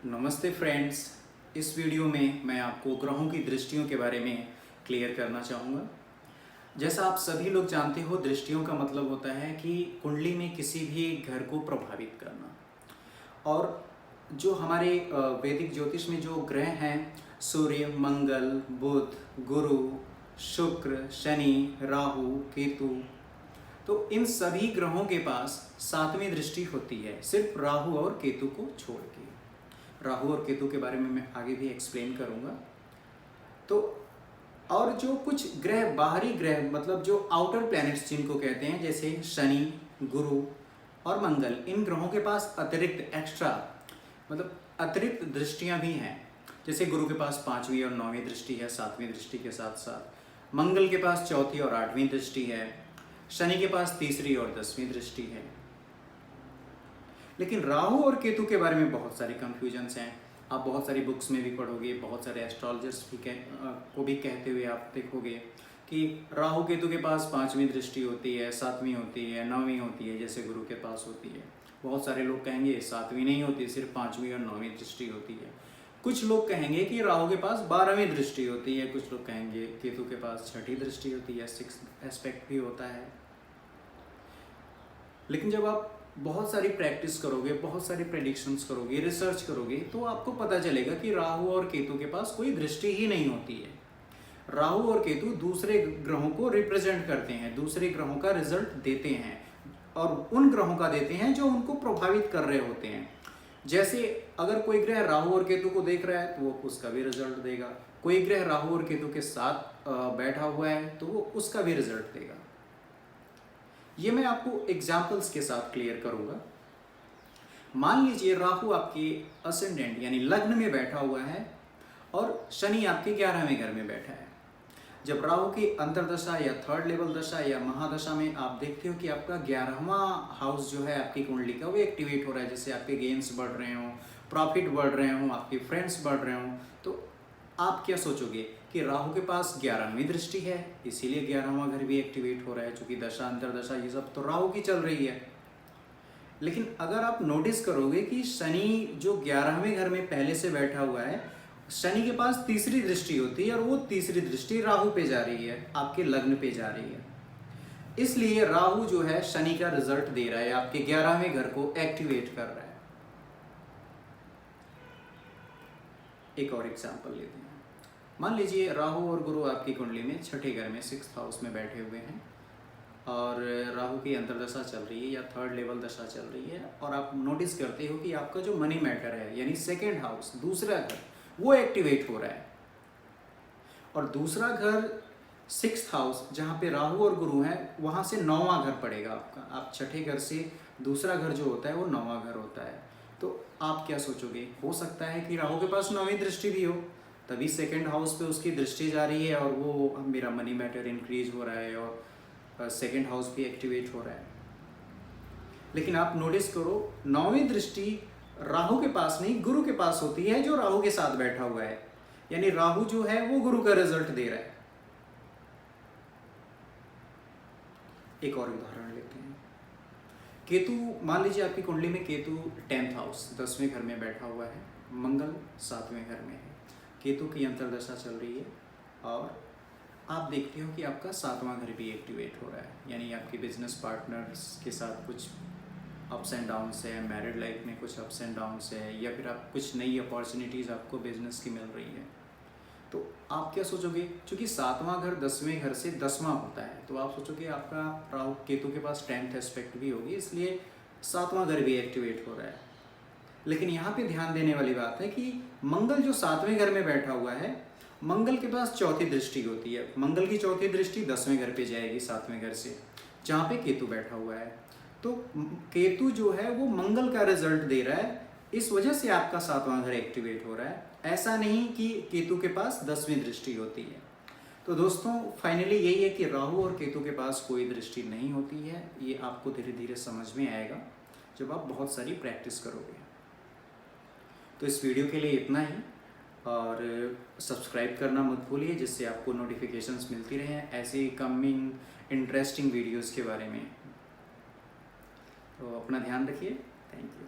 नमस्ते फ्रेंड्स। इस वीडियो में मैं आपको ग्रहों की दृष्टियों के बारे में क्लियर करना चाहूँगा। जैसा आप सभी लोग जानते हो, दृष्टियों का मतलब होता है कि कुंडली में किसी भी घर को प्रभावित करना। और जो हमारे वैदिक ज्योतिष में जो ग्रह हैं, सूर्य, मंगल, बुध, गुरु, शुक्र, शनि, राहु, केतु, तो इन सभी ग्रहों के पास सातवीं दृष्टि होती है, सिर्फ राहु और केतु को छोड़ के। राहु और केतु के बारे में मैं आगे भी एक्सप्लेन करूंगा। तो और जो कुछ ग्रह, बाहरी ग्रह, मतलब जो आउटर प्लैनेट्स जिनको कहते हैं, जैसे शनि, गुरु और मंगल, इन ग्रहों के पास अतिरिक्त एक्स्ट्रा मतलब अतिरिक्त दृष्टियां भी हैं। जैसे गुरु के पास 5वीं और 9वीं दृष्टि है, 7वीं दृष्टि के साथ साथ। मंगल के पास 4थी और 8वीं दृष्टि है। शनि के पास 3री और 10वीं दृष्टि है। लेकिन राहु और केतु के बारे में बहुत सारी कंफ्यूजन्स हैं। आप बहुत सारी बुक्स में भी पढ़ोगे, बहुत सारे एस्ट्रोलॉजर्स भी को भी कहते हुए आप देखोगे कि राहु केतु के पास 5वीं दृष्टि होती है, 7वीं होती है, 9वीं होती है, जैसे गुरु के पास होती है। बहुत सारे लोग कहेंगे 7वीं नहीं होती, सिर्फ 5वीं और 9वीं दृष्टि होती है। कुछ लोग कहेंगे कि राहु के पास 12वीं दृष्टि होती है। कुछ लोग कहेंगे केतु के पास 6ठी दृष्टि होती है, 6th एस्पेक्ट भी होता है। लेकिन जब आप बहुत सारी प्रैक्टिस करोगे, बहुत सारी प्रेडिक्शंस करोगे, रिसर्च करोगे, तो आपको पता चलेगा कि राहु और केतु के पास कोई दृष्टि ही नहीं होती है। राहु और केतु दूसरे ग्रहों को रिप्रेजेंट करते हैं, दूसरे ग्रहों का रिजल्ट देते हैं, और उन ग्रहों का देते हैं जो उनको प्रभावित कर रहे होते हैं। जैसे अगर कोई ग्रह राहु और केतु को देख रहा है तो वो उसका भी रिजल्ट देगा। कोई ग्रह राहु और केतु के साथ बैठा हुआ है तो वो उसका भी रिजल्ट देगा। ये मैं आपको एग्जाम्पल्स के साथ क्लियर करूंगा। मान लीजिए राहु आपके असेंडेंट यानी लग्न में बैठा हुआ है और शनि आपके 11वें घर में बैठा है। जब राहु की अंतरदशा या 3rd लेवल दशा या महादशा में आप देखते हो कि आपका 11वां हाउस जो है आपकी कुंडली का, वो एक्टिवेट हो रहा है। जैसे आपके गेन्स बढ़ रहे हों, प्रॉफिट बढ़ रहे हों, आपके फ्रेंड्स बढ़ रहे हों, तो आप क्या सोचोगे कि राहु के पास 11वीं दृष्टि है, इसीलिए 11वां घर भी एक्टिवेट हो रहा है, क्योंकि दशा अंतरदशा ये सब तो राहु की चल रही है। लेकिन अगर आप नोटिस करोगे कि शनि जो 11वें घर में पहले से बैठा हुआ है, शनि के पास 3री दृष्टि होती है और वो 3री दृष्टि राहु पे जा रही है, आपके लग्न पे जा रही है। इसलिए राहु जो है शनि का रिजल्ट दे रहा है, आपके 11वें घर को एक्टिवेट कर रहा है। एक और एग्जाम्पल लेते हैं। मान लीजिए राहु और गुरु आपकी कुंडली में 6ठे घर में 6th हाउस में बैठे हुए हैं और राहु की अंतरदशा चल रही है या 3rd लेवल दशा चल रही है, और आप नोटिस करते हो कि आपका जो मनी मैटर है यानी 2nd हाउस, दूसरा घर, वो एक्टिवेट हो रहा है। और दूसरा घर 6th हाउस जहाँ पे राहु और गुरु हैं, वहाँ से 9वां घर पड़ेगा आपका। आप 6ठे घर से दूसरा घर जो होता है वो 9वां घर होता है। तो आप क्या सोचोगे, हो सकता है कि राहु के पास 9वीं दृष्टि भी हो, तभी 2nd हाउस पे उसकी दृष्टि जा रही है और वो मेरा मनी मैटर इंक्रीज हो रहा है और 2nd हाउस भी एक्टिवेट हो रहा है। लेकिन आप नोटिस करो, 9वीं दृष्टि राहु के पास नहीं, गुरु के पास होती है, जो राहु के साथ बैठा हुआ है। यानी राहु जो है वो गुरु का रिजल्ट दे रहा है। एक और उदाहरण लेते हैं। केतु, मान लीजिए आपकी कुंडली में केतु 10th हाउस 10वें घर में बैठा हुआ है, मंगल 7वें घर में है, केतु की अंतरदशा चल रही है और आप देखते हो कि आपका 7वां घर भी एक्टिवेट हो रहा है। यानी आपके बिजनेस पार्टनर्स के साथ कुछ अप्स एंड डाउन्स है, मैरिड लाइफ में कुछ अप्स एंड डाउन्स है, या फिर आप कुछ नई अपॉर्चुनिटीज़ आपको बिजनेस की मिल रही है। तो आप क्या सोचोगे, क्योंकि 7वां घर 10वें घर से 10वां होता है, तो आप सोचोगे आपका राहु केतु के पास 10th एस्पेक्ट भी होगी, इसलिए 7वां घर भी एक्टिवेट हो रहा है। लेकिन यहाँ पे ध्यान देने वाली बात है कि मंगल जो 7वें घर में बैठा हुआ है, मंगल के पास 4थी दृष्टि होती है। मंगल की 4थी दृष्टि 10वें घर पे जाएगी 7वें घर से, जहाँ पे केतु बैठा हुआ है। तो केतु जो है वो मंगल का रिजल्ट दे रहा है, इस वजह से आपका 7वां घर एक्टिवेट हो रहा है। ऐसा नहीं कि केतु के पास 10वीं दृष्टि होती है। तो दोस्तों, फाइनली यही है कि राहु और केतु के पास कोई दृष्टि नहीं होती है। ये आपको धीरे धीरे समझ में आएगा जब आप बहुत सारी प्रैक्टिस करोगे। तो इस वीडियो के लिए इतना ही, और सब्सक्राइब करना मत भूलिए, जिससे आपको नोटिफिकेशंस मिलती रहें ऐसे कमिंग इंटरेस्टिंग वीडियोस के बारे में। तो अपना ध्यान रखिए। Thank you.